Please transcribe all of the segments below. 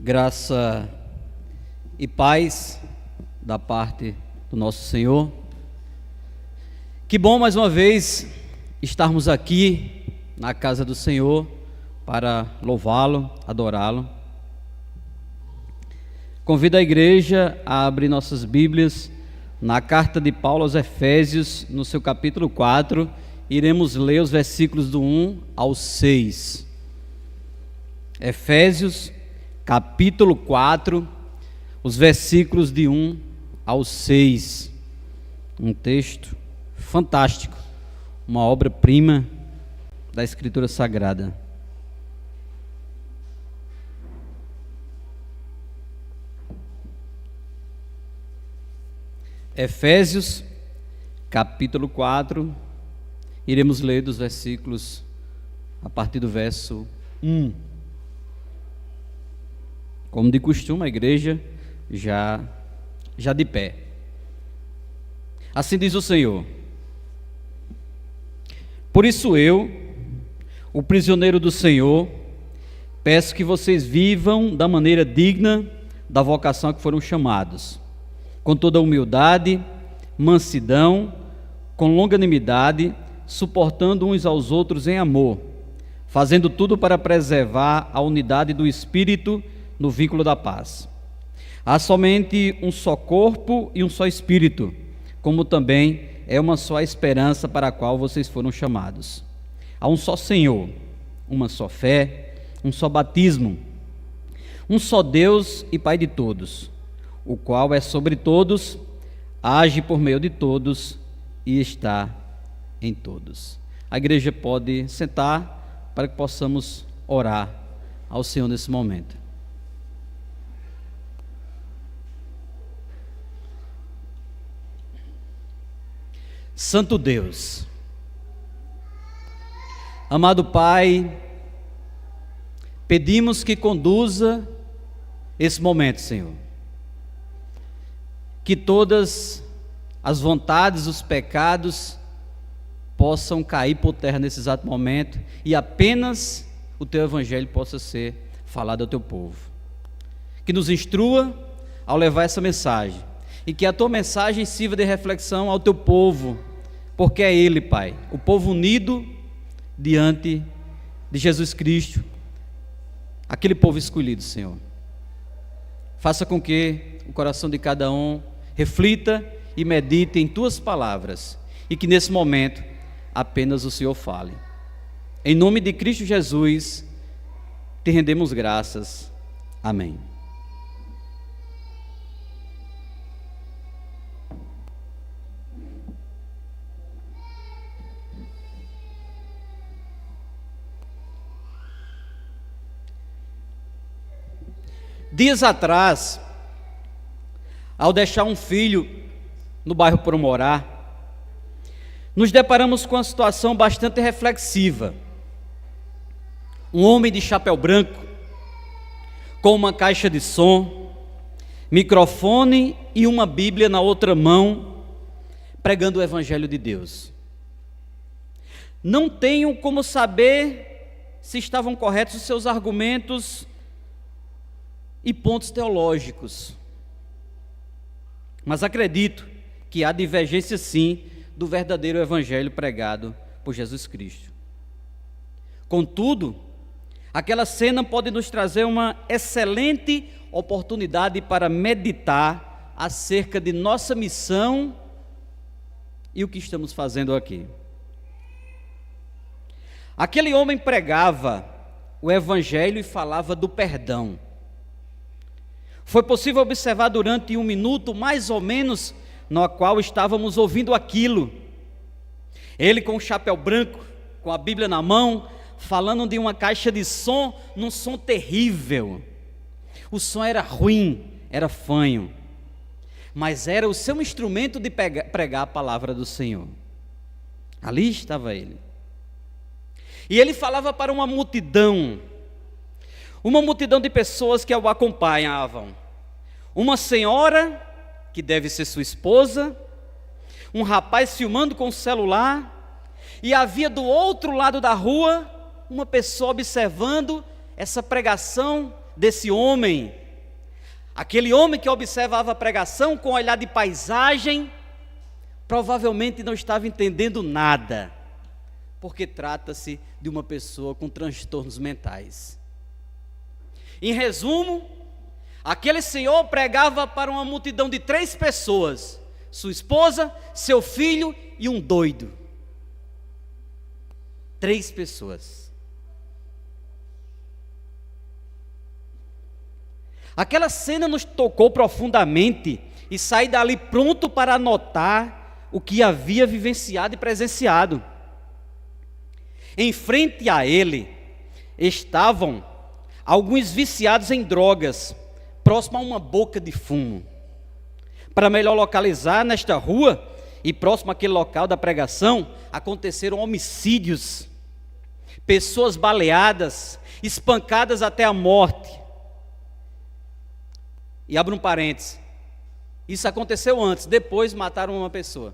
Graça e paz da parte do nosso Senhor. Que bom mais uma vez estarmos aqui na casa do Senhor para louvá-lo, adorá-lo. Convido a igreja a abrir nossas Bíblias na carta de Paulo aos Efésios, no seu capítulo 4, iremos ler os versículos do 1 ao 6. Efésios, capítulo 4, os versículos de 1 ao 6. Um texto fantástico, uma obra-prima da Escritura Sagrada. Efésios, capítulo 4, iremos ler dos versículos a partir do verso 1. Como de costume, a igreja já de pé. Assim diz o Senhor: por isso eu, o prisioneiro do Senhor, peço que vocês vivam da maneira digna da vocação a que foram chamados, com toda humildade, mansidão, com longanimidade, suportando uns aos outros em amor, fazendo tudo para preservar a unidade do Espírito no vínculo da paz. Há somente um só corpo e um só Espírito, como também é uma só esperança para a qual vocês foram chamados. Há um só Senhor, uma só fé, um só batismo, um só Deus e Pai de todos, o qual é sobre todos, age por meio de todos e está em todos. A igreja pode sentar para que possamos orar ao Senhor nesse momento. Santo Deus, amado Pai, pedimos que conduza esse momento, Senhor. Que todas as vontades, os pecados possam cair por terra nesse exato momento e apenas o Teu Evangelho possa ser falado ao Teu povo. Que nos instrua ao levar essa mensagem e que a Tua mensagem sirva de reflexão ao Teu povo, porque é Ele, Pai, o povo unido diante de Jesus Cristo, aquele povo escolhido, Senhor. Faça com que o coração de cada um reflita e medite em Tuas palavras e que nesse momento apenas o Senhor fale. Em nome de Cristo Jesus, Te rendemos graças. Amém. Dias atrás, ao deixar um filho no bairro por morar, nos deparamos com uma situação bastante reflexiva. Um homem de chapéu branco, com uma caixa de som, microfone e uma Bíblia na outra mão, pregando o Evangelho de Deus. Não tenho como saber se estavam corretos os seus argumentos e pontos teológicos, mas acredito que há divergência sim do verdadeiro evangelho pregado por Jesus Cristo. Contudo, aquela cena pode nos trazer uma excelente oportunidade para meditar acerca de nossa missão e o que estamos fazendo aqui. Aquele homem pregava o evangelho e falava do perdão. Foi possível observar durante um minuto, mais ou menos, no qual estávamos ouvindo aquilo. Ele com o chapéu branco, com a Bíblia na mão, falando de uma caixa de som, num som terrível. O som era ruim, era fanho, mas era o seu instrumento de pregar a palavra do Senhor. Ali estava ele. E ele falava para uma multidão de pessoas que o acompanhavam. Uma senhora, que deve ser sua esposa, um rapaz filmando com o celular, e havia do outro lado da rua uma pessoa observando essa pregação desse homem, aquele homem que observava a pregação com um olhar de paisagem, provavelmente não estava entendendo nada, porque trata-se de uma pessoa com transtornos mentais. Em resumo, aquele senhor pregava para uma multidão de 3 pessoas: sua esposa, seu filho e um doido. 3 pessoas. Aquela cena nos tocou profundamente e saí dali pronto para anotar o que havia vivenciado e presenciado. Em frente a ele estavam alguns viciados em drogas, próximo a uma boca de fumo. Para melhor localizar, nesta rua e próximo àquele local da pregação, aconteceram homicídios, pessoas baleadas, espancadas até a morte. E abro um parênteses, isso aconteceu antes, depois mataram uma pessoa.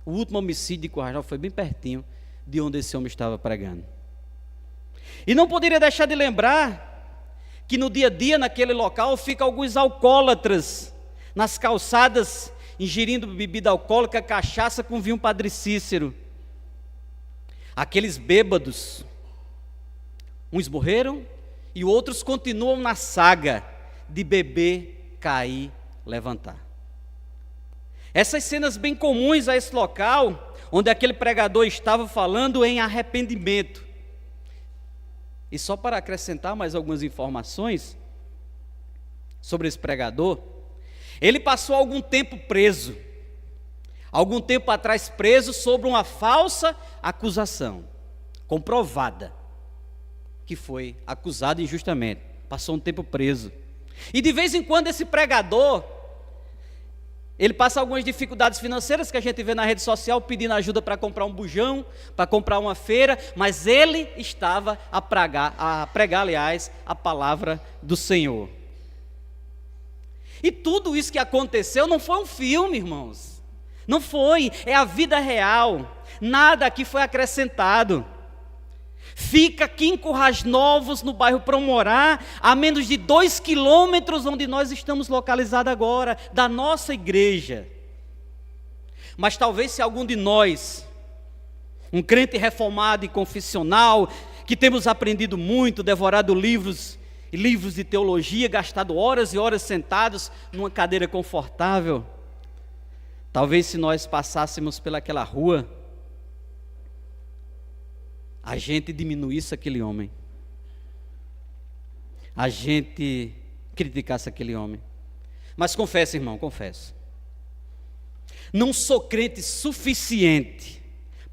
O último homicídio de Currajal foi bem pertinho de onde esse homem estava pregando. E não poderia deixar de lembrar que no dia a dia naquele local ficam alguns alcoólatras nas calçadas, ingerindo bebida alcoólica, cachaça com vinho Padre Cícero. Aqueles bêbados, uns morreram e outros continuam na saga de beber, cair, levantar. Essas cenas bem comuns a esse local, onde aquele pregador estava falando em arrependimento. E só para acrescentar mais algumas informações sobre esse pregador, ele passou algum tempo preso, algum tempo atrás preso sobre uma falsa acusação, comprovada, que foi acusado injustamente, passou um tempo preso. E de vez em quando esse pregador, ele passa algumas dificuldades financeiras que a gente vê na rede social, pedindo ajuda para comprar um bujão, para comprar uma feira, mas ele estava a pregar, a palavra do Senhor. E tudo isso que aconteceu não foi um filme, irmãos. Não foi, é a vida real. Nada aqui foi acrescentado. Fica aqui em Currais Novos, no bairro Promorá, a menos de 2 quilômetros onde nós estamos localizados agora, da nossa igreja. Mas talvez se algum de nós, um crente reformado e confessional, que temos aprendido muito, devorado livros e livros de teologia, gastado horas e horas sentados numa cadeira confortável, talvez se nós passássemos pelaquela rua, a gente diminuísse aquele homem, a gente criticasse aquele homem. Mas confesso, irmão, confesso, não sou crente suficiente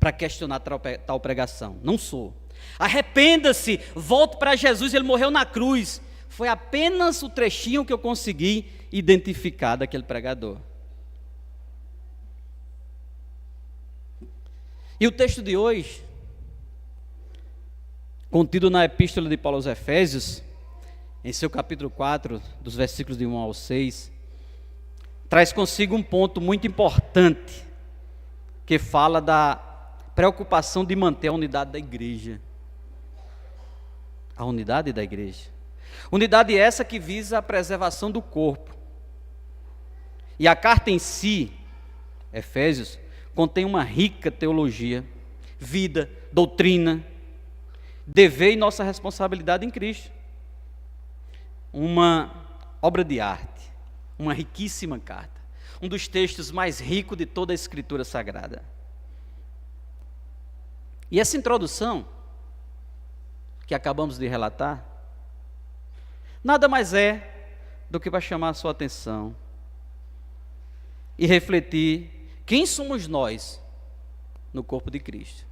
para questionar tal pregação, não sou. Arrependa-se, volte para Jesus, ele morreu na cruz. Foi apenas o trechinho que eu consegui identificar daquele pregador. E o texto de hoje, contido na epístola de Paulo aos Efésios, em seu capítulo 4, dos versículos de 1 ao 6, traz consigo um ponto muito importante, que fala da preocupação de manter a unidade da igreja. A unidade da igreja. Unidade essa que visa a preservação do corpo. E a carta em si, Efésios, contém uma rica teologia, vida, doutrina, dever e nossa responsabilidade em Cristo. Uma obra de arte, uma riquíssima carta, um dos textos mais ricos de toda a Escritura Sagrada. E essa introdução que acabamos de relatar, nada mais é do que para chamar a sua atenção e refletir quem somos nós no corpo de Cristo.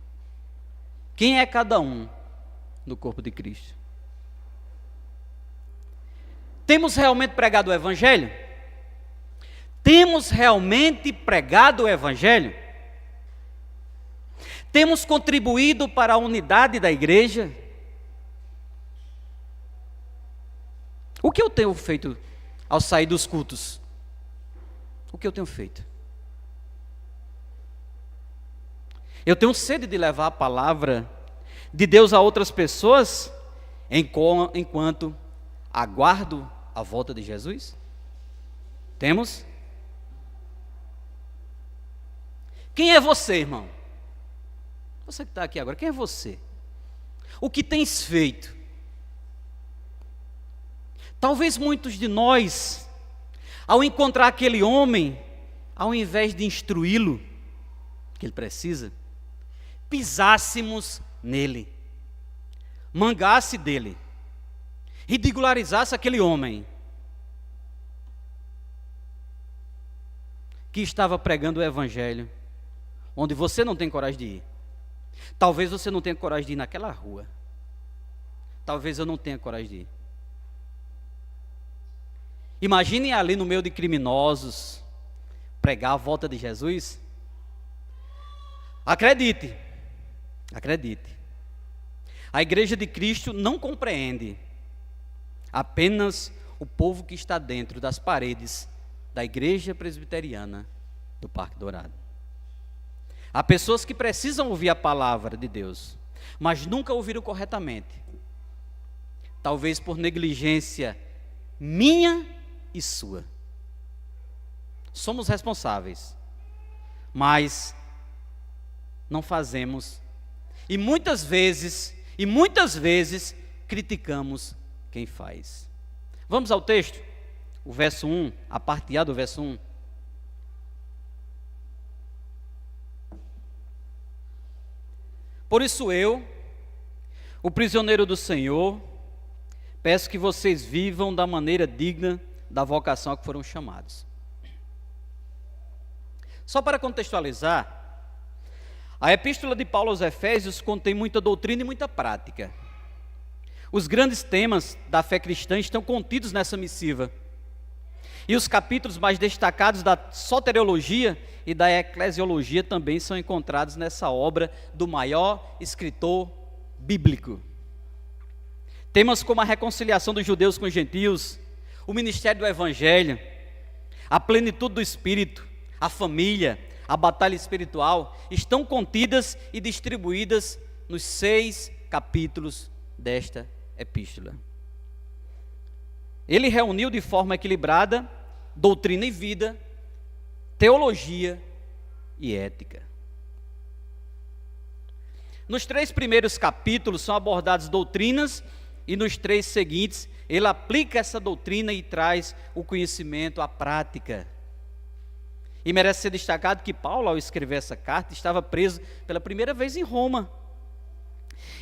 Quem é cada um no corpo de Cristo? Temos realmente pregado o Evangelho? Temos realmente pregado o Evangelho? Temos contribuído para a unidade da igreja? O que eu tenho feito ao sair dos cultos? O que eu tenho feito? Eu tenho sede de levar a palavra de Deus a outras pessoas, enquanto aguardo a volta de Jesus? Temos? Quem é você, irmão? Você que está aqui agora, quem é você? O que tens feito? Talvez muitos de nós, ao encontrar aquele homem, ao invés de instruí-lo, que ele precisa, pisássemos nele, mangasse dele, ridicularizasse aquele homem que estava pregando o evangelho, onde você não tem coragem de ir. Talvez você não tenha coragem de ir naquela rua. Talvez eu não tenha coragem de ir. Imaginem ali no meio de criminosos, pregar a volta de Jesus. Acredite, acredite. A igreja de Cristo não compreende apenas o povo que está dentro das paredes da igreja presbiteriana do Parque Dourado. Há pessoas que precisam ouvir a palavra de Deus, mas nunca ouviram corretamente. Talvez por negligência minha e sua. Somos responsáveis, mas não fazemos. E muitas vezes criticamos quem faz. Vamos ao texto, o verso 1, a parte A do verso 1. Por isso eu, o prisioneiro do Senhor, peço que vocês vivam da maneira digna da vocação a que foram chamados. Só para contextualizar, a epístola de Paulo aos Efésios contém muita doutrina e muita prática. Os grandes temas da fé cristã estão contidos nessa missiva. E os capítulos mais destacados da soteriologia e da eclesiologia também são encontrados nessa obra do maior escritor bíblico. Temas como a reconciliação dos judeus com os gentios, o ministério do evangelho, a plenitude do Espírito, a família, a batalha espiritual, estão contidas e distribuídas nos 6 capítulos desta epístola. Ele reuniu de forma equilibrada doutrina e vida, teologia e ética. Nos 3 primeiros capítulos são abordadas doutrinas e nos 3 seguintes ele aplica essa doutrina e traz o conhecimento à prática. E merece ser destacado que Paulo, ao escrever essa carta, estava preso pela primeira vez em Roma.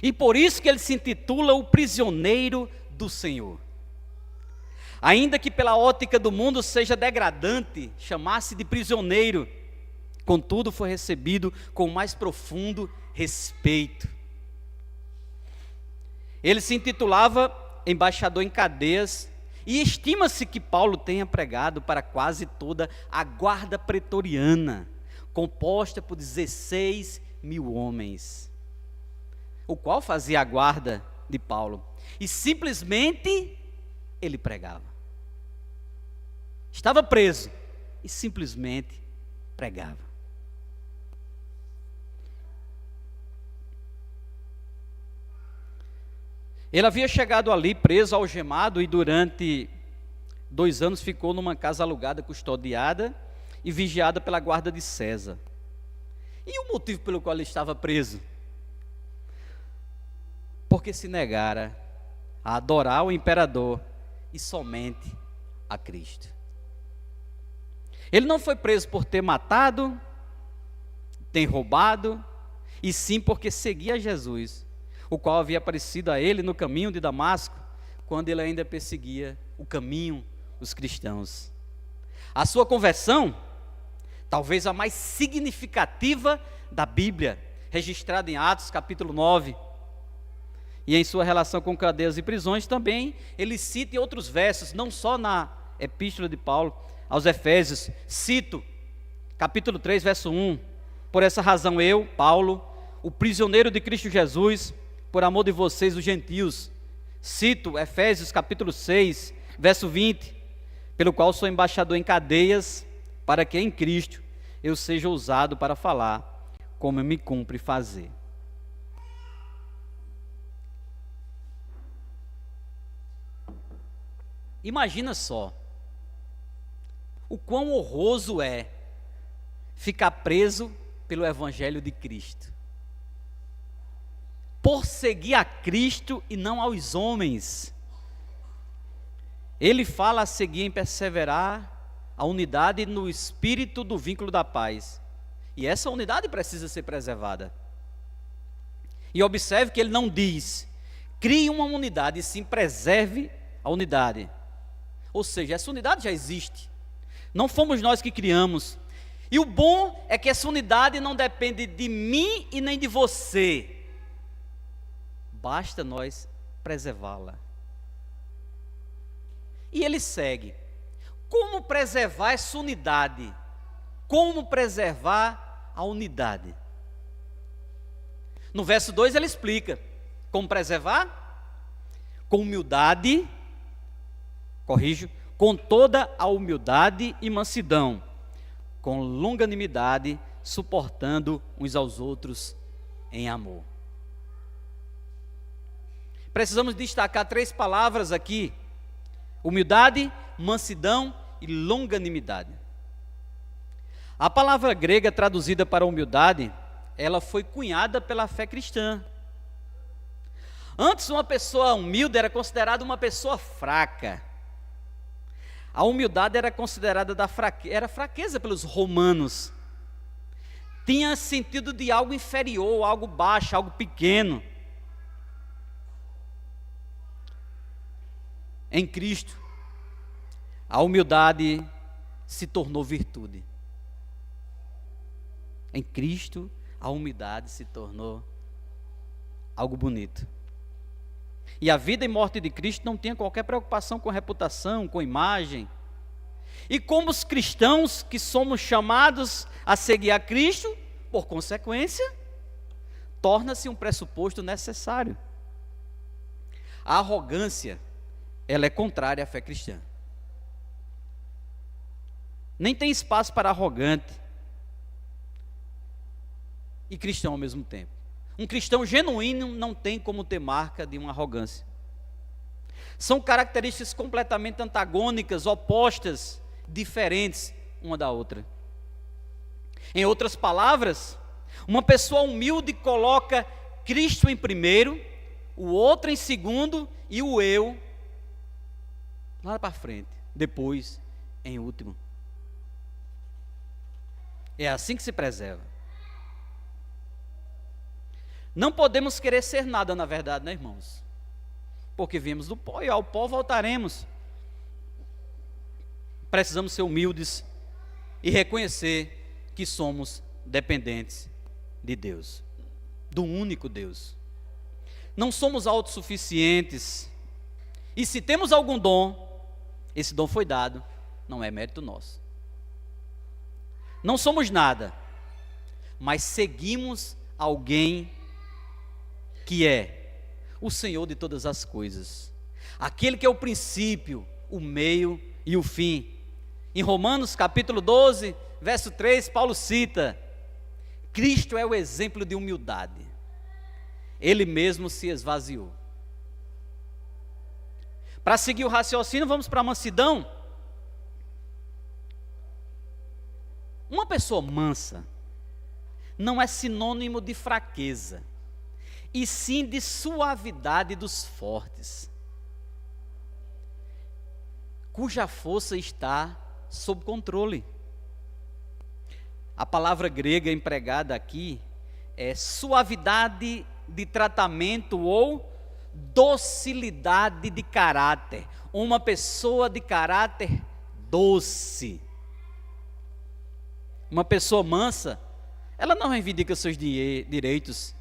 E por isso que ele se intitula o prisioneiro do Senhor. Ainda que pela ótica do mundo seja degradante chamar-se de prisioneiro, contudo foi recebido com o mais profundo respeito. Ele se intitulava embaixador em cadeias, e estima-se que Paulo tenha pregado para quase toda a guarda pretoriana, composta por 16.000 homens, o qual fazia a guarda de Paulo, e simplesmente ele pregava. Estava preso e simplesmente pregava. Ele havia chegado ali preso, algemado, e durante 2 anos ficou numa casa alugada, custodiada e vigiada pela guarda de César. E o motivo pelo qual ele estava preso? Porque se negara a adorar o imperador e somente a Cristo. Ele não foi preso por ter matado, ter roubado, e sim porque seguia Jesus, o qual havia aparecido a ele no caminho de Damasco, quando ele ainda perseguia o caminho, os cristãos. A sua conversão, talvez a mais significativa da Bíblia, registrada em Atos capítulo 9, e em sua relação com cadeias e prisões também, ele cita em outros versos, não só na epístola de Paulo aos Efésios, cito, capítulo 3, verso 1, por essa razão eu, Paulo, o prisioneiro de Cristo Jesus, por amor de vocês, os gentios, cito Efésios capítulo 6, verso 20, pelo qual sou embaixador em cadeias, para que em Cristo eu seja usado para falar, como me cumpre fazer. Imagina só o quão honroso é ficar preso pelo Evangelho de Cristo. Por seguir a Cristo e não aos homens. Ele fala a seguir em perseverar a unidade no espírito do vínculo da paz. E essa unidade precisa ser preservada. E observe que ele não diz, crie uma unidade, e sim preserve a unidade. Ou seja, essa unidade já existe. Não fomos nós que criamos. E o bom é que essa unidade não depende de mim e nem de você. Basta nós preservá-la. E ele segue. Como preservar essa unidade? Como preservar a unidade? No verso 2 ele explica. Como preservar? Com humildade, com toda a humildade e mansidão, com longanimidade, suportando uns aos outros em amor. Precisamos destacar 3 palavras aqui: humildade, mansidão e longanimidade. A palavra grega traduzida para humildade, ela foi cunhada pela fé cristã. Antes, uma pessoa humilde era considerada uma pessoa fraca. A humildade era considerada era fraqueza pelos romanos. Tinha sentido de algo inferior, algo baixo, algo pequeno. Em Cristo, a humildade se tornou virtude. Em Cristo, a humildade se tornou algo bonito. E a vida e morte de Cristo não tinha qualquer preocupação com reputação, com imagem. E como os cristãos que somos chamados a seguir a Cristo, por consequência, torna-se um pressuposto necessário. A arrogância, ela é contrária à fé cristã. Nem tem espaço para arrogante e cristão ao mesmo tempo. Um cristão genuíno não tem como ter marca de uma arrogância. São características completamente antagônicas, opostas, diferentes uma da outra. Em outras palavras, uma pessoa humilde coloca Cristo em primeiro, o outro em segundo e o eu lá para frente, depois em último. É assim que se preserva. Não podemos querer ser nada, na verdade, né, irmãos? Porque viemos do pó e ao pó voltaremos. Precisamos ser humildes e reconhecer que somos dependentes de Deus, do único Deus. Não somos autossuficientes. E se temos algum dom, esse dom foi dado, não é mérito nosso. Não somos nada, mas seguimos alguém que é o Senhor de todas as coisas, aquele que é o princípio, o meio e o fim. Em Romanos capítulo 12, verso 3, Paulo cita: Cristo é o exemplo de humildade, Ele mesmo se esvaziou. Para seguir o raciocínio, vamos para a mansidão. Uma pessoa mansa não é sinônimo de fraqueza, e sim de suavidade dos fortes, cuja força está sob controle. A palavra grega empregada aqui é suavidade de tratamento ou docilidade de caráter. Uma pessoa de caráter doce. Uma pessoa mansa, ela não reivindica seus direitos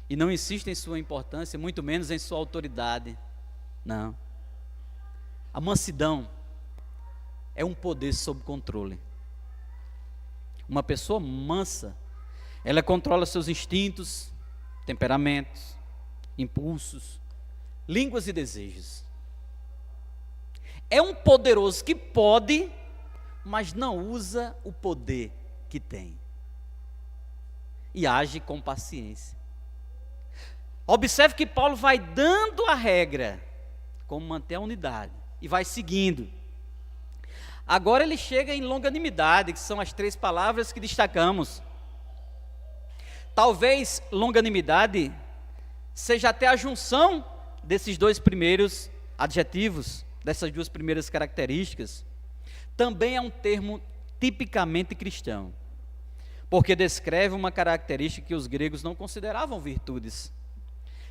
e não insiste em sua importância, muito menos em sua autoridade. Não. A mansidão é um poder sob controle. Uma pessoa mansa, ela controla seus instintos, temperamentos, impulsos, línguas e desejos. É um poderoso que pode, mas não usa o poder que tem. E age com paciência. Observe que Paulo vai dando a regra, como manter a unidade, e vai seguindo. Agora ele chega em longanimidade, que são as 3 palavras que destacamos. Talvez longanimidade seja até a junção desses 2 primeiros adjetivos, dessas 2 primeiras características. Também é um termo tipicamente cristão, porque descreve uma característica que os gregos não consideravam virtudes.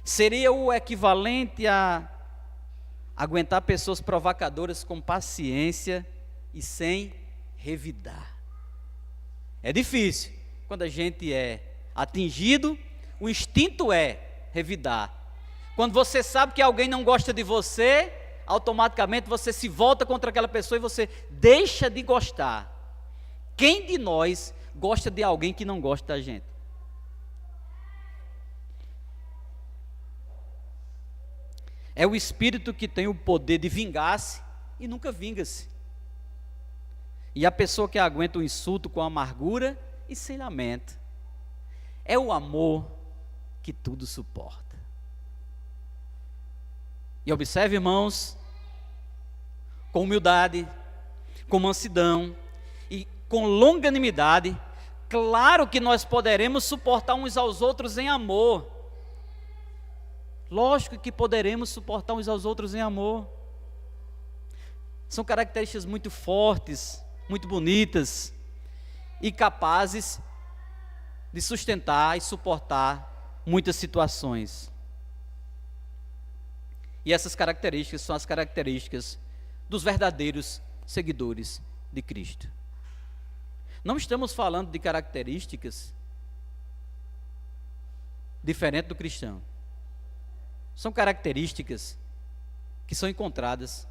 Seria o equivalente a aguentar pessoas provocadoras com paciência e sem revidar. É difícil. Quando a gente é atingido, o instinto é revidar. Quando você sabe que alguém não gosta de você, automaticamente você se volta contra aquela pessoa e você deixa de gostar. Quem de nós gosta de alguém que não gosta da gente? É o espírito que tem o poder de vingar-se e nunca vinga-se. E a pessoa que aguenta o insulto com amargura e sem lamento. É o amor que tudo suporta. E observe, irmãos, com humildade, com mansidão e com longanimidade, claro que nós poderemos suportar uns aos outros em amor. Lógico que poderemos suportar uns aos outros em amor. São características muito fortes, muito bonitas e capazes de sustentar e suportar muitas situações. E essas características são as características dos verdadeiros seguidores de Cristo. Não estamos falando de características diferentes do cristão. São características que são encontradas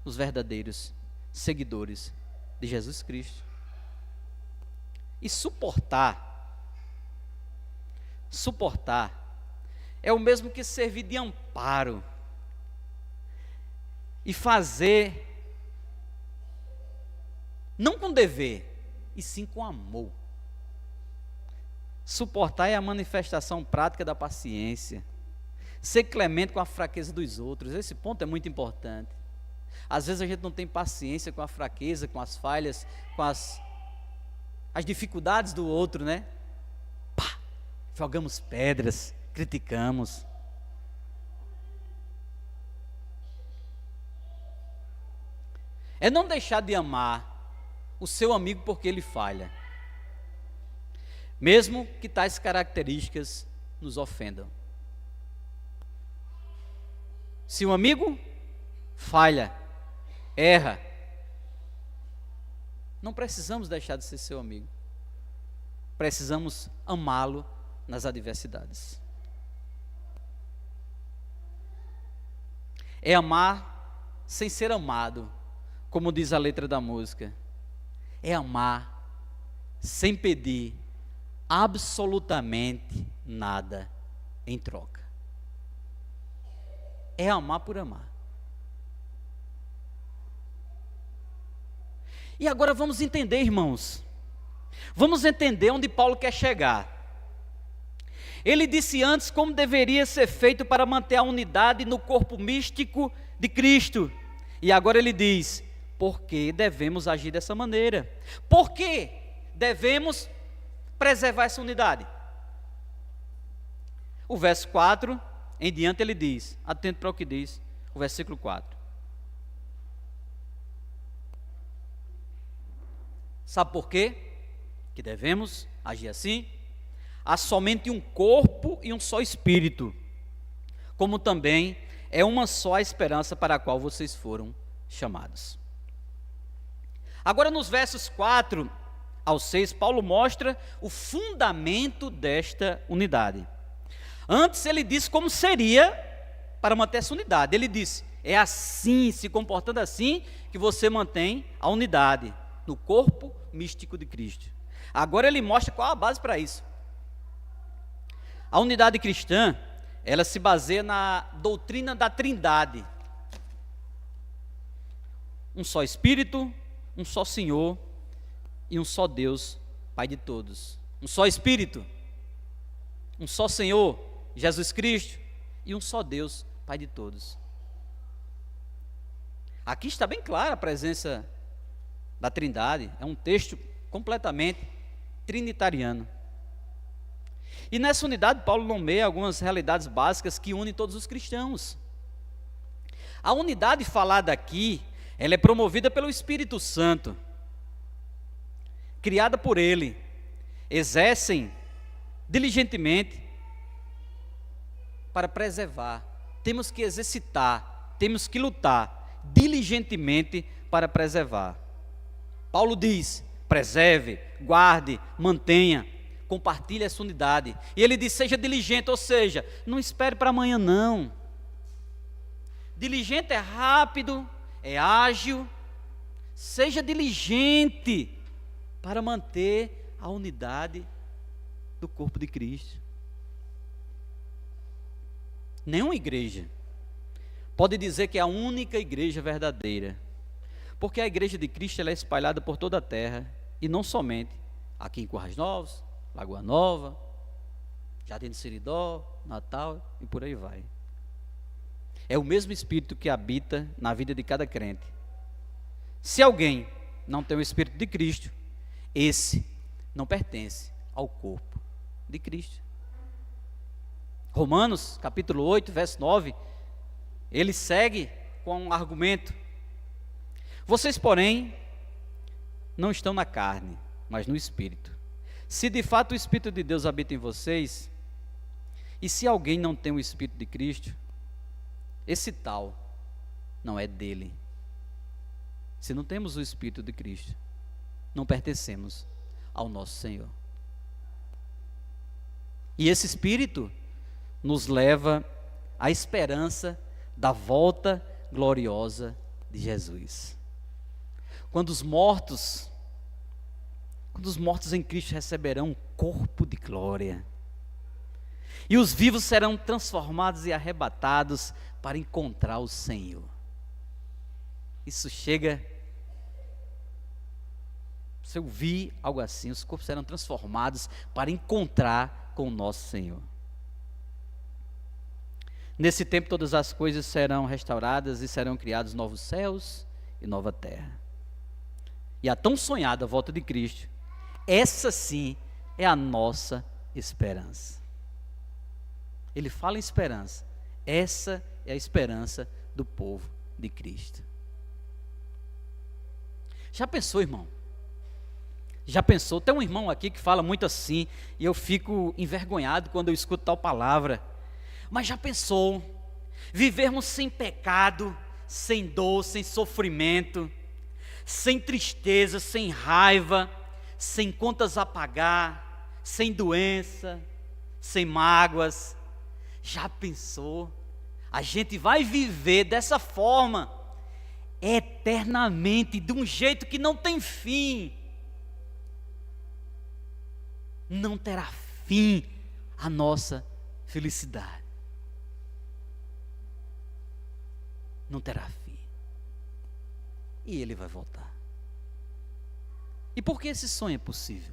nos verdadeiros seguidores de Jesus Cristo. E suportar é o mesmo que servir de amparo e fazer, não com dever, e sim com amor. Suportar é a manifestação prática da paciência, ser clemente com a fraqueza dos outros. Esse ponto é muito importante. Às vezes a gente não tem paciência com a fraqueza, com as falhas, com as dificuldades do outro, né? Pá, jogamos pedras, criticamos. É não deixar de amar o seu amigo porque ele falha, mesmo que tais características nos ofendam. Se um amigo falha, erra, não precisamos deixar de ser seu amigo. Precisamos amá-lo nas adversidades. É amar sem ser amado, como diz a letra da música. É amar sem pedir absolutamente nada em troca. É amar por amar. E agora vamos entender, irmãos. Vamos entender onde Paulo quer chegar. Ele disse antes como deveria ser feito para manter a unidade no corpo místico de Cristo. E agora ele diz, por que devemos agir dessa maneira? Por que devemos preservar essa unidade? O verso 4 em diante ele diz, atento para o que diz o versículo 4. Sabe por quê que devemos agir assim? Há somente um corpo e um só espírito, como também é uma só a esperança para a qual vocês foram chamados. Agora nos versos 4 ao 6, Paulo mostra o fundamento desta unidade. Antes ele disse como seria para manter essa unidade. Ele disse, é assim, se comportando assim, que você mantém a unidade no corpo místico de Cristo. Agora ele mostra qual a base para isso. A unidade cristã, ela se baseia na doutrina da Trindade. Um só Espírito, um só Senhor e um só Deus, Pai de todos. Um só Espírito, um só Senhor, Jesus Cristo, e um só Deus, Pai de todos. Aqui está bem clara a presença da Trindade, é um texto completamente trinitariano. E nessa unidade, Paulo nomeia algumas realidades básicas que unem todos os cristãos. A unidade falada aqui, ela é promovida pelo Espírito Santo, criada por Ele, exercem diligentemente para preservar. Temos que exercitar, temos que lutar diligentemente para preservar. Paulo diz: preserve, guarde, mantenha, compartilhe essa unidade. E ele diz: seja diligente, ou seja, não espere para amanhã não. Diligente é rápido, é ágil. Seja diligente para manter a unidade do corpo de Cristo. Nenhuma igreja pode dizer que é a única igreja verdadeira, porque a igreja de Cristo ela é espalhada por toda a terra, e não somente aqui em Currais Novos, Lagoa Nova, Jardim do Seridó, Natal e por aí vai. É o mesmo Espírito que habita na vida de cada crente. Se alguém não tem o Espírito de Cristo, esse não pertence ao corpo de Cristo. Romanos, capítulo 8, verso 9, ele segue com um argumento: vocês, porém, não estão na carne, mas no Espírito. Se de fato o Espírito de Deus habita em vocês, e se alguém não tem o Espírito de Cristo, esse tal não é dele. Se não temos o Espírito de Cristo, não pertencemos ao nosso Senhor. E esse Espírito nos leva à esperança da volta gloriosa de Jesus. Quando os mortos em Cristo receberão um corpo de glória, e os vivos serão transformados e arrebatados para encontrar o Senhor. Isso chega, se eu vi algo assim, os corpos serão transformados para encontrar com o nosso Senhor. Nesse tempo todas as coisas serão restauradas e serão criados novos céus e nova terra. E a tão sonhada volta de Cristo, essa sim é a nossa esperança. Ele fala em esperança, essa é a esperança do povo de Cristo. Já pensou, irmão? Já pensou? Tem um irmão aqui que fala muito assim, e eu fico envergonhado quando eu escuto tal palavra. Mas já pensou, vivermos sem pecado, sem dor, sem sofrimento, sem tristeza, sem raiva, sem contas a pagar, sem doença, sem mágoas? Já pensou? A gente vai viver dessa forma, eternamente, de um jeito que não tem fim. Não terá fim a nossa felicidade. Não terá fim. E Ele vai voltar. E por que esse sonho é possível?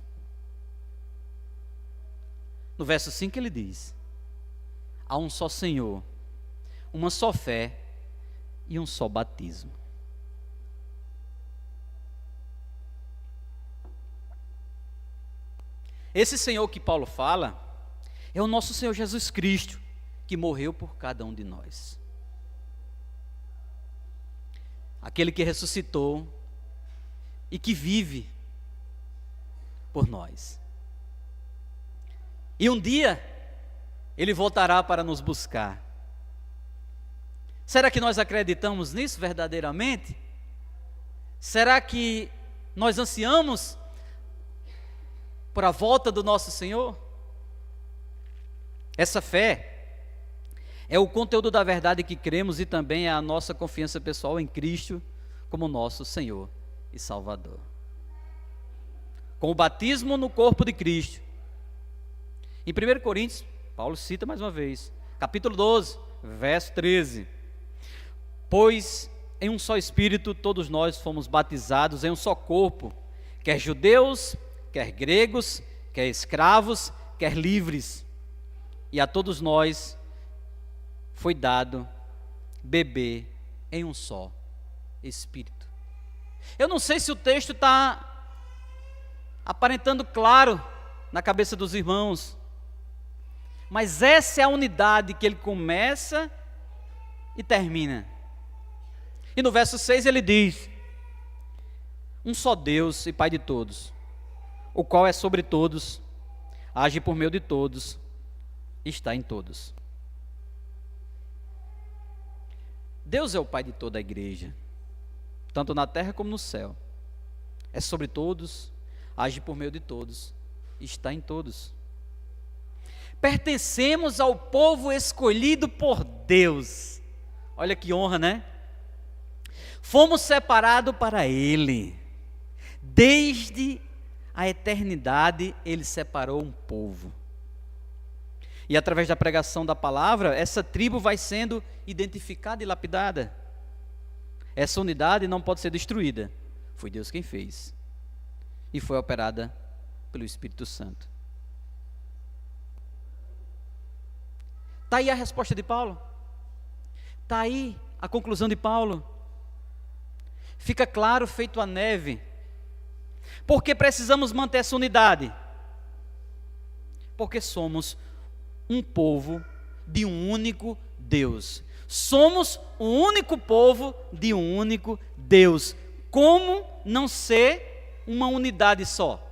No verso 5 ele diz: há um só Senhor, uma só fé e um só batismo. Esse Senhor que Paulo fala é o nosso Senhor Jesus Cristo, que morreu por cada um de nós. Aquele que ressuscitou e que vive por nós. E um dia Ele voltará para nos buscar. Será que nós acreditamos nisso verdadeiramente? Será que nós ansiamos por a volta do nosso Senhor? Essa fé é o conteúdo da verdade que cremos e também é a nossa confiança pessoal em Cristo como nosso Senhor e Salvador. Com o batismo no corpo de Cristo. Em 1 Coríntios, Paulo cita mais uma vez, capítulo 12, verso 13. Pois em um só Espírito todos nós fomos batizados em um só corpo, quer judeus, quer gregos, quer escravos, quer livres, e a todos nós foi dado beber em um só Espírito. Eu não sei se o texto está aparentando claro na cabeça dos irmãos, mas essa é a unidade que ele começa e termina. E no verso 6 ele diz: um só Deus e Pai de todos, o qual é sobre todos, age por meio de todos, está em todos. Deus é o Pai de toda a igreja, tanto na terra como no céu. É sobre todos, age por meio de todos, está em todos. Pertencemos ao povo escolhido por Deus. Olha que honra, né? Fomos separados para Ele. Desde a eternidade, Ele separou um povo. E através da pregação da palavra, essa tribo vai sendo identificada e lapidada. Essa unidade não pode ser destruída. Foi Deus quem fez. E foi operada pelo Espírito Santo. Está aí a resposta de Paulo. Está aí a conclusão de Paulo. Fica claro, feito a neve. Por que precisamos manter essa unidade? Porque somos um povo de um único Deus. Somos um único povo de um único Deus. Como não ser uma unidade só?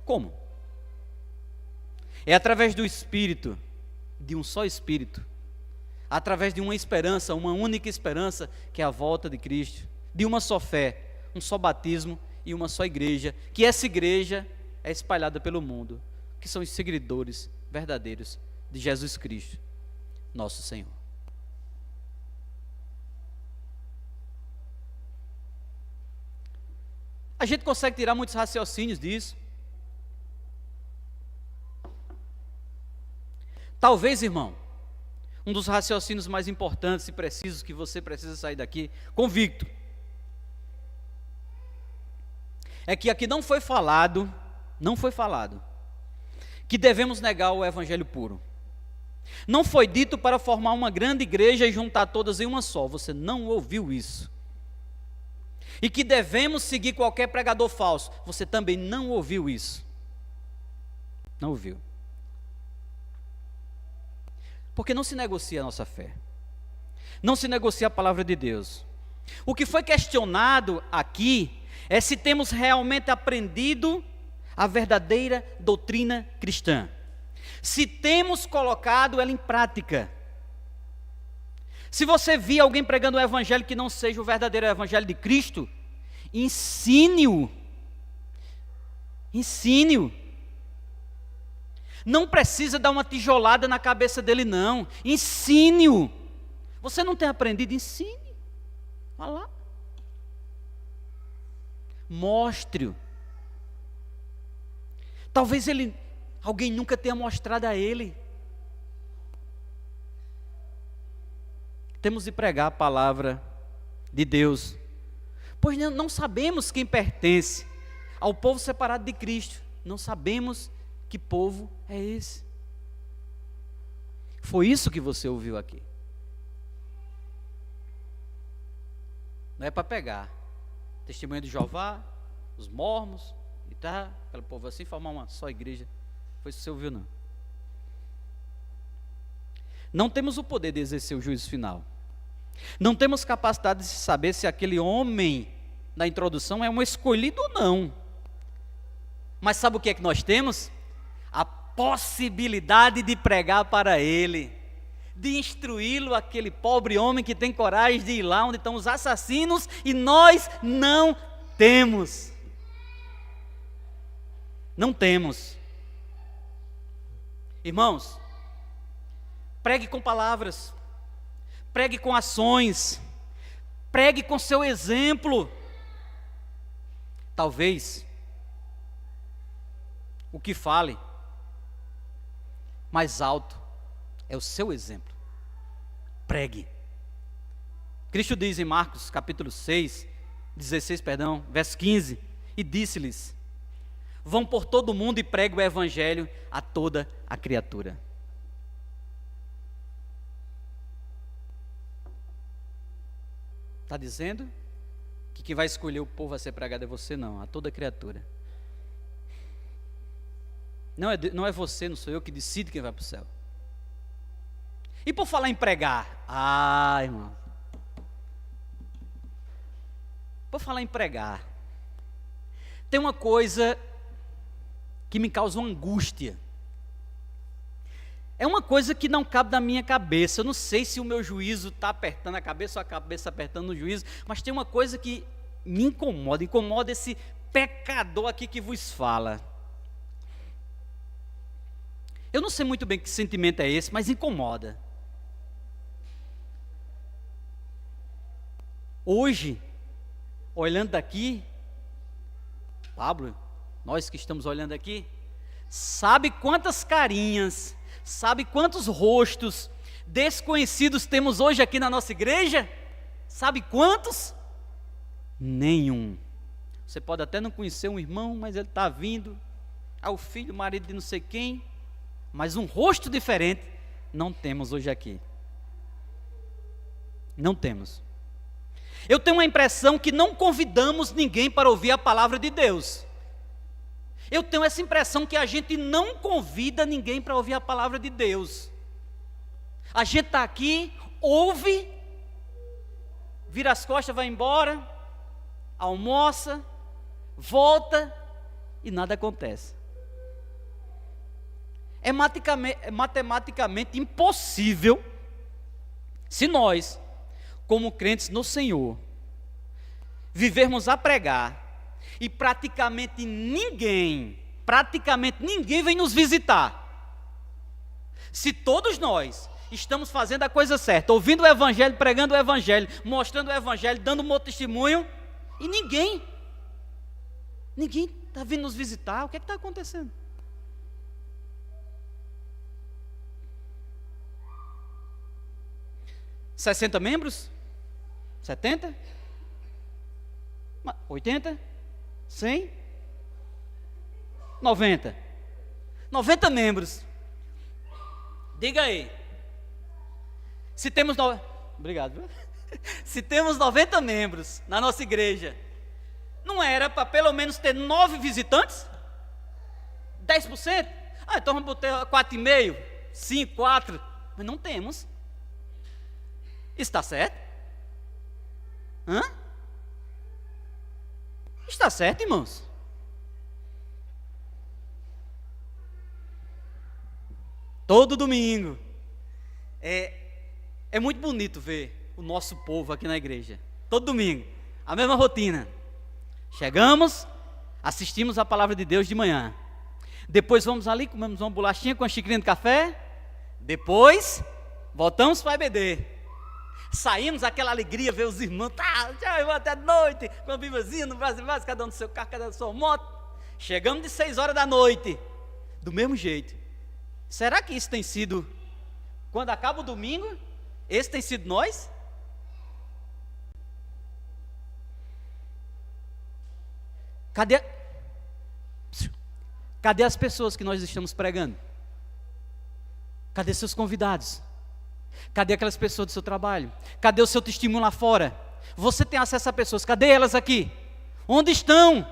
Como? É através do Espírito, de um só Espírito, através de uma esperança, uma única esperança, que é a volta de Cristo, de uma só fé, um só batismo e uma só igreja, que essa igreja é espalhada pelo mundo, que são os seguidores verdadeiros de Jesus Cristo, nosso Senhor. A gente consegue tirar muitos raciocínios disso. Talvez, irmão, um dos raciocínios mais importantes e precisos que você precisa sair daqui convicto, é que aqui não foi falado que devemos negar o evangelho puro. Não foi dito para formar uma grande igreja e juntar todas em uma só. Você não ouviu isso. E que devemos seguir qualquer pregador falso. Você também não ouviu isso. Não ouviu. Porque não se negocia a nossa fé. Não se negocia a palavra de Deus. O que foi questionado aqui é se temos realmente aprendido a verdadeira doutrina cristã. Se temos colocado ela em prática. Se você vir alguém pregando um evangelho que não seja o verdadeiro evangelho de Cristo, ensine-o. Ensine-o. Não precisa dar uma tijolada na cabeça dele, não. Ensine-o. Você não tem aprendido? Ensine. Vá lá. Mostre-o. Talvez alguém nunca tenha mostrado a ele. Temos de pregar a palavra de Deus, pois não sabemos quem pertence ao povo separado de Cristo. Não sabemos que povo é esse. Foi isso que você ouviu aqui. Não é para pegar testemunha de Jeová, os mormons, e tá, aquele povo assim, formar uma só igreja. Foi isso que você ouviu, não. Não temos o poder de exercer o juízo final. Não temos capacidade de saber se aquele homem da introdução é um escolhido ou não. Mas sabe o que é que nós temos? A possibilidade de pregar para ele, de instruí-lo, aquele pobre homem que tem coragem de ir lá onde estão os assassinos, e nós não temos. Não temos. Irmãos, pregue com palavras, pregue com ações, pregue com seu exemplo. Talvez o que fale mais alto é o seu exemplo. Pregue. Cristo diz em Marcos capítulo 16, verso 15, e disse-lhes: vão por todo o mundo e pregue o evangelho a toda a criatura. Está dizendo que quem vai escolher o povo a ser pregado é você, não, a toda criatura. Não é você, não sou eu que decide quem vai para o céu. E por falar em pregar, irmão, por falar em pregar, tem uma coisa que me causa uma angústia. É uma coisa que não cabe na minha cabeça. Eu não sei se o meu juízo está apertando a cabeça ou a cabeça apertando o juízo, mas tem uma coisa que me incomoda esse pecador aqui que vos fala. Eu não sei muito bem que sentimento é esse, mas incomoda. Hoje, olhando daqui, Pablo, nós que estamos olhando aqui, sabe quantas carinhas, sabe quantos rostos desconhecidos temos hoje aqui na nossa igreja? Sabe quantos? Nenhum. Você pode até não conhecer um irmão, mas ele está vindo, o filho, o marido de não sei quem, mas um rosto diferente não temos hoje aqui. Não temos. Eu tenho a impressão que não convidamos ninguém para ouvir a palavra de Deus. Eu tenho essa impressão que a gente não convida ninguém para ouvir a palavra de Deus. A gente está aqui, ouve, vira as costas, vai embora, almoça, volta e nada acontece. É matematicamente impossível, se nós, como crentes no Senhor, vivermos a pregar e praticamente ninguém vem nos visitar. Se todos nós estamos fazendo a coisa certa, ouvindo o Evangelho, pregando o Evangelho, mostrando o Evangelho, dando um bom testemunho, e ninguém está vindo nos visitar, o que é que está acontecendo? $60 membros? 70? 80? 100? 90? 90 membros. Diga aí. Se temos Obrigado. Se temos 90 membros na nossa igreja, não era para pelo menos ter 9 visitantes? 10%? Então vamos botar 4,5, 5, 4. Mas não temos. Está certo? Está certo, irmãos? Todo domingo. É muito bonito ver o nosso povo aqui na igreja. Todo domingo. A mesma rotina. Chegamos, assistimos a palavra de Deus de manhã. Depois vamos ali, comemos uma bolachinha com uma xicrinha de café. Depois, voltamos para a EBD. Saímos, aquela alegria, ver os irmãos, já até a noite, com a bibazinha no braço, cada um no seu carro, cada um na sua moto. Chegamos de 6 horas da noite, do mesmo jeito. Será que isso tem sido, quando acaba o domingo, esse tem sido nós? Cadê as pessoas que nós estamos pregando? Cadê seus convidados? Cadê aquelas pessoas do seu trabalho? Cadê o seu testemunho lá fora? Você tem acesso a pessoas, cadê elas aqui? Onde estão?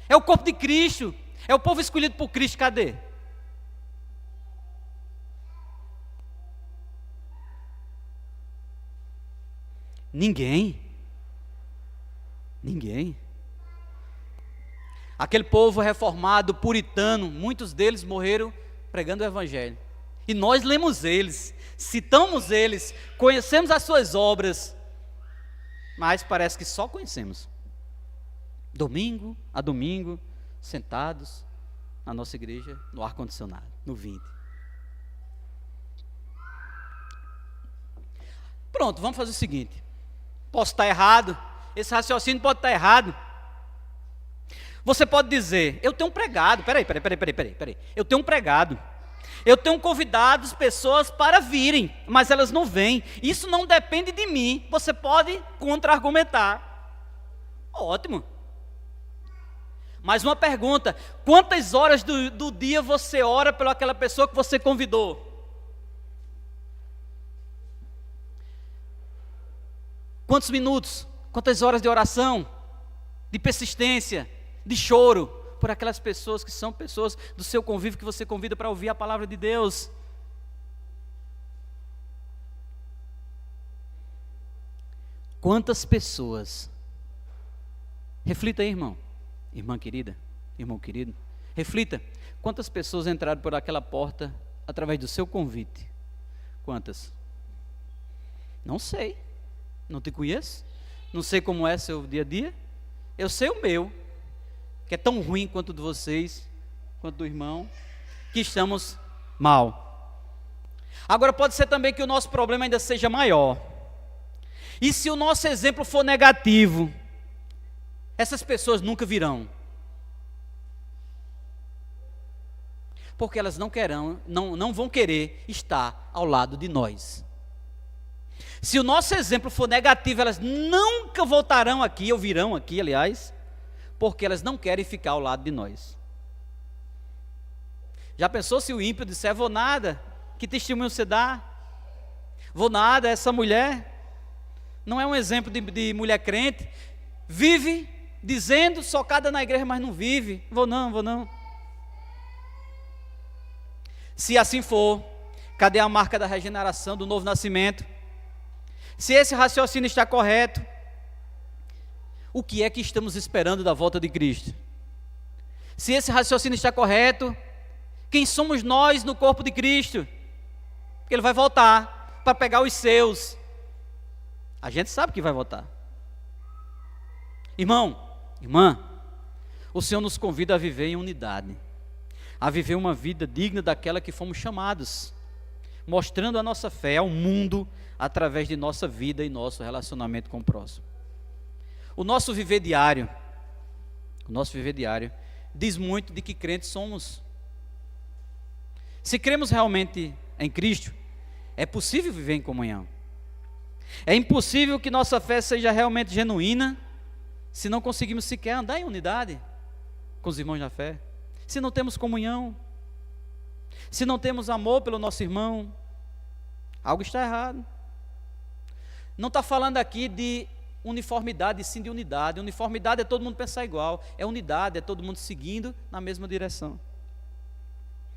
É o corpo de Cristo, é o povo escolhido por Cristo, cadê? Ninguém. Aquele povo reformado, puritano, muitos deles morreram pregando o Evangelho. E nós lemos eles, citamos eles, conhecemos as suas obras, mas parece que só conhecemos. Domingo a domingo, sentados na nossa igreja, no ar-condicionado, no 20. Pronto, vamos fazer o seguinte. Posso estar errado, esse raciocínio pode estar errado. Você pode dizer, eu tenho pregado, peraí, eu tenho pregado. Eu tenho convidado pessoas para virem, mas elas não vêm. Isso não depende de mim. Você pode contra-argumentar. Ótimo. Mais uma pergunta: quantas horas do dia você ora pelaquela pessoa que você convidou? Quantos minutos, quantas horas de oração, de persistência, de choro, por aquelas pessoas que são pessoas do seu convívio, que você convida para ouvir a palavra de Deus. Quantas pessoas, reflita aí, irmão, irmã querida, irmão querido, reflita, quantas pessoas entraram por aquela porta através do seu convite? Quantas? Não sei, não te conheço, não sei como é seu dia a dia, eu sei o meu, que é tão ruim quanto o de vocês, quanto do irmão, que estamos mal. Agora pode ser também que o nosso problema ainda seja maior, e se o nosso exemplo for negativo, essas pessoas nunca virão, porque elas não vão querer estar ao lado de nós. Se o nosso exemplo for negativo, elas nunca voltarão aqui, ou virão aqui, aliás, porque elas não querem ficar ao lado de nós. Já pensou se o ímpio disser, vou nada, que testemunho você dá? Vou nada, essa mulher não é um exemplo de mulher crente, vive dizendo, socada na igreja, mas não vive, vou não. Se assim for, cadê a marca da regeneração, do novo nascimento? Se esse raciocínio está correto, o que é que estamos esperando da volta de Cristo? Se esse raciocínio está correto, quem somos nós no corpo de Cristo? Porque Ele vai voltar para pegar os seus. A gente sabe que vai voltar. Irmão, irmã, o Senhor nos convida a viver em unidade, a viver uma vida digna daquela que fomos chamados, mostrando a nossa fé ao mundo através de nossa vida e nosso relacionamento com o próximo. O nosso viver diário diz muito de que crentes somos. Se cremos realmente em Cristo, é possível viver em comunhão. É impossível que nossa fé seja realmente genuína se não conseguimos sequer andar em unidade com os irmãos na fé, se não temos comunhão, se não temos amor pelo nosso irmão, algo está errado. Não está falando aqui de uniformidade, sim de unidade. Uniformidade é todo mundo pensar igual, é unidade, é todo mundo seguindo na mesma direção.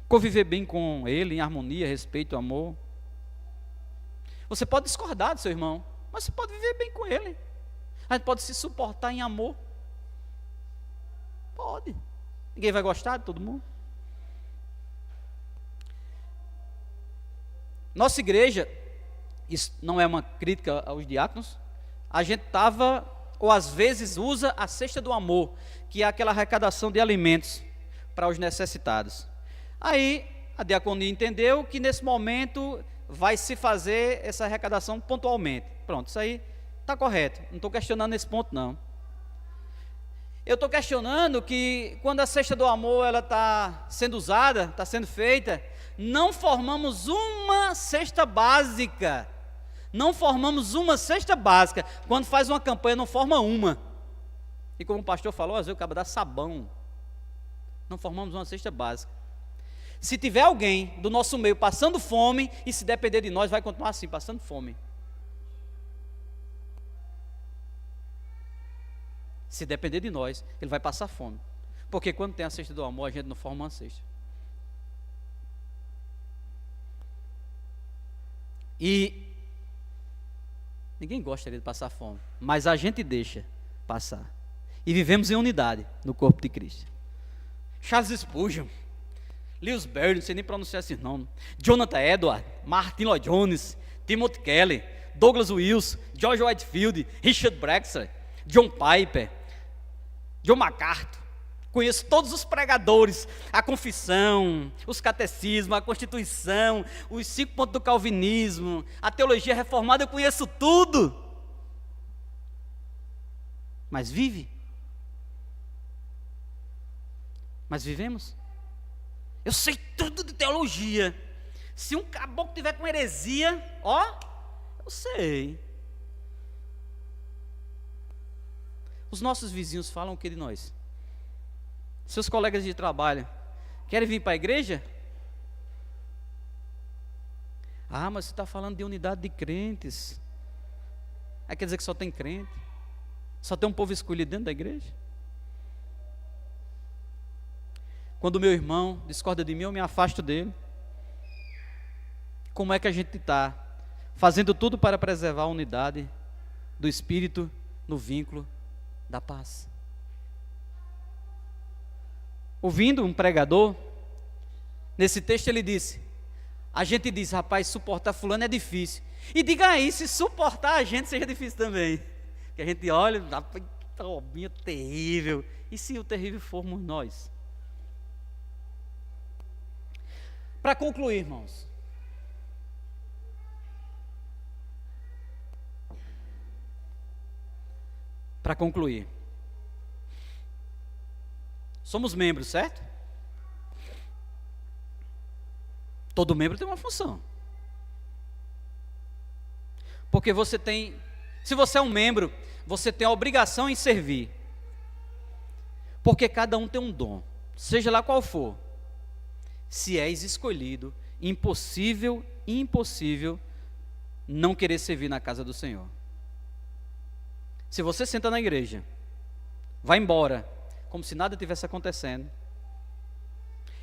Conviver bem com ele, em harmonia, respeito, amor. Você pode discordar do seu irmão, mas você pode viver bem com ele. A gente pode se suportar em amor. Pode. Ninguém vai gostar de todo mundo. Nossa igreja, isso não é uma crítica aos diáconos, a gente ou às vezes usa a cesta do amor, que é aquela arrecadação de alimentos para os necessitados. Aí a diaconia entendeu que nesse momento vai se fazer essa arrecadação pontualmente. Pronto, isso aí está correto, não estou questionando esse ponto não. Eu estou questionando que quando a cesta do amor ela está sendo usada, está sendo feita, não formamos uma cesta básica. Não formamos uma cesta básica. Quando faz uma campanha, não forma uma. E como o pastor falou, às vezes o cara dá sabão. Não formamos uma cesta básica. Se tiver alguém do nosso meio passando fome, e se depender de nós, vai continuar assim, passando fome. Se depender de nós, ele vai passar fome. Porque quando tem a cesta do amor, a gente não forma uma cesta. E ninguém gosta de passar fome, mas a gente deixa passar. E vivemos em unidade no corpo de Cristo. Charles Spurgeon, Lewis Berry, não sei nem pronunciar esse nome, Jonathan Edwards, Martin Lloyd Jones, Timothy Keller, Douglas Wilson, George Whitefield, Richard Baxter, John Piper, John MacArthur. Conheço todos os pregadores, a confissão, os catecismos, a Constituição, os 5 pontos do calvinismo, a teologia reformada, eu conheço tudo. Mas vive? Mas vivemos? Eu sei tudo de teologia. Se um caboclo tiver com heresia, eu sei. Os nossos vizinhos falam o que de nós? Seus colegas de trabalho querem vir para a igreja? Mas você está falando de unidade de crentes. Aí quer dizer que só tem crente? Só tem um povo escolhido dentro da igreja? Quando o meu irmão discorda de mim, eu me afasto dele. Como é que a gente está fazendo tudo para preservar a unidade do Espírito no vínculo da paz? Ouvindo um pregador, nesse texto ele disse, a gente diz, rapaz, suportar fulano é difícil. E diga aí, se suportar a gente seja difícil também. Que a gente olha, que obrinha terrível. E se o terrível formos nós? Para concluir, irmãos. Para concluir. Somos membros, certo? Todo membro tem uma função. Porque você tem, se você é um membro, você tem a obrigação em servir. Porque cada um tem um dom, seja lá qual for. Se és escolhido, impossível não querer servir na casa do Senhor. Se você senta na igreja, vai embora, como se nada tivesse acontecendo,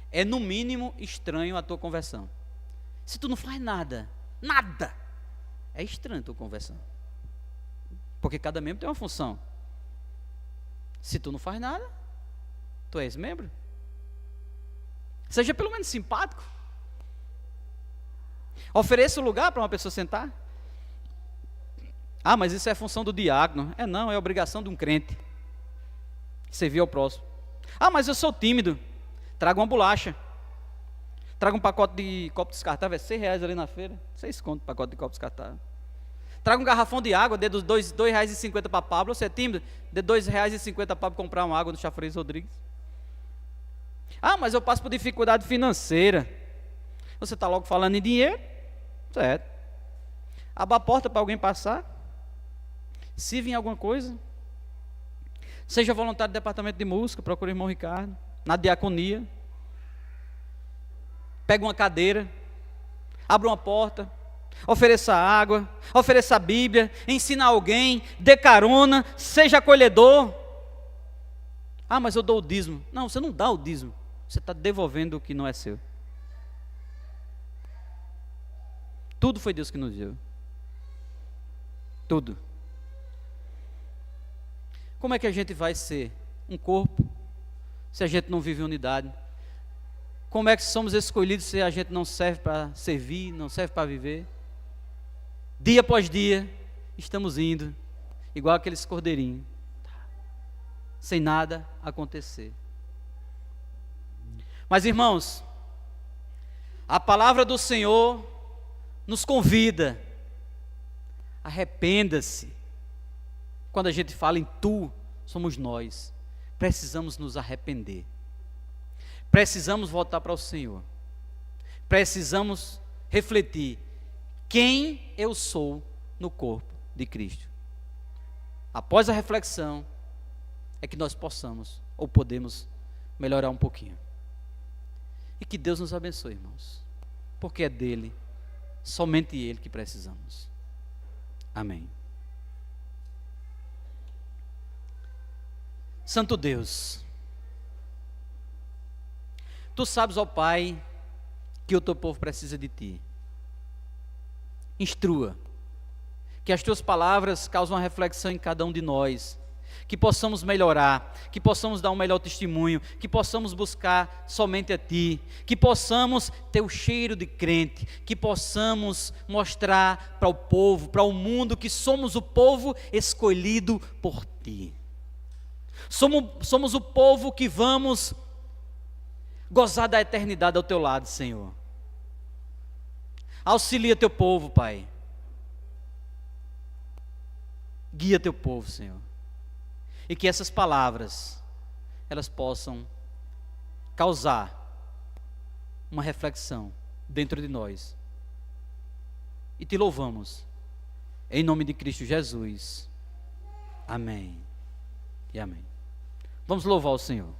é no mínimo estranho a tua conversão. Se tu não faz nada, é estranho a tua conversão. Porque cada membro tem uma função. Se tu não faz nada, tu és membro. Seja pelo menos simpático. Ofereça o lugar para uma pessoa sentar. Ah, mas isso é função do diácono. Não, é obrigação de um crente. Servir ao próximo. Ah, mas eu sou tímido. Traga uma bolacha. Traga um pacote de copo descartável. É R$6 ali na feira. 6 conto o pacote de copo descartável. Traga um garrafão de água. Dê dos R$2,50 para Pablo. Você é tímido? Dê R$2,50 para Pablo comprar uma água no Chafariz Rodrigues. Ah, mas eu passo por dificuldade financeira. Você está logo falando em dinheiro? Certo. Abra a porta para alguém passar. Se vir alguma coisa. Seja voluntário do departamento de música, procure o irmão Ricardo. Na diaconia. Pega uma cadeira. Abra uma porta. Ofereça água. Ofereça a Bíblia. Ensina alguém. Dê carona. Seja acolhedor. Ah, mas eu dou o dízimo. Não, você não dá o dízimo. Você está devolvendo o que não é seu. Tudo foi Deus que nos deu. Tudo. Como é que a gente vai ser um corpo se a gente não vive em unidade? Como é que somos escolhidos se a gente não serve para servir, não serve para viver? Dia após dia, estamos indo, igual aqueles cordeirinhos, sem nada acontecer. Mas, irmãos, a palavra do Senhor nos convida, arrependa-se. Quando a gente fala em tu, somos nós. Precisamos nos arrepender. Precisamos voltar para o Senhor. Precisamos refletir quem eu sou no corpo de Cristo. Após a reflexão, é que nós possamos ou podemos melhorar um pouquinho. E que Deus nos abençoe, irmãos. Porque é dele, somente ele que precisamos. Amém. Santo Deus, tu sabes, ó Pai, que o teu povo precisa de ti. Instrua, que as tuas palavras causem uma reflexão em cada um de nós, que possamos melhorar, que possamos dar um melhor testemunho, que possamos buscar somente a ti, que possamos ter o cheiro de crente, que possamos mostrar para o povo, para o mundo, que somos o povo escolhido por ti. Somos o povo que vamos gozar da eternidade ao teu lado, Senhor. Auxilia teu povo, Pai. Guia teu povo, Senhor. E que essas palavras, elas possam causar uma reflexão dentro de nós. E te louvamos, em nome de Cristo Jesus. Amém e amém. Vamos louvar o Senhor.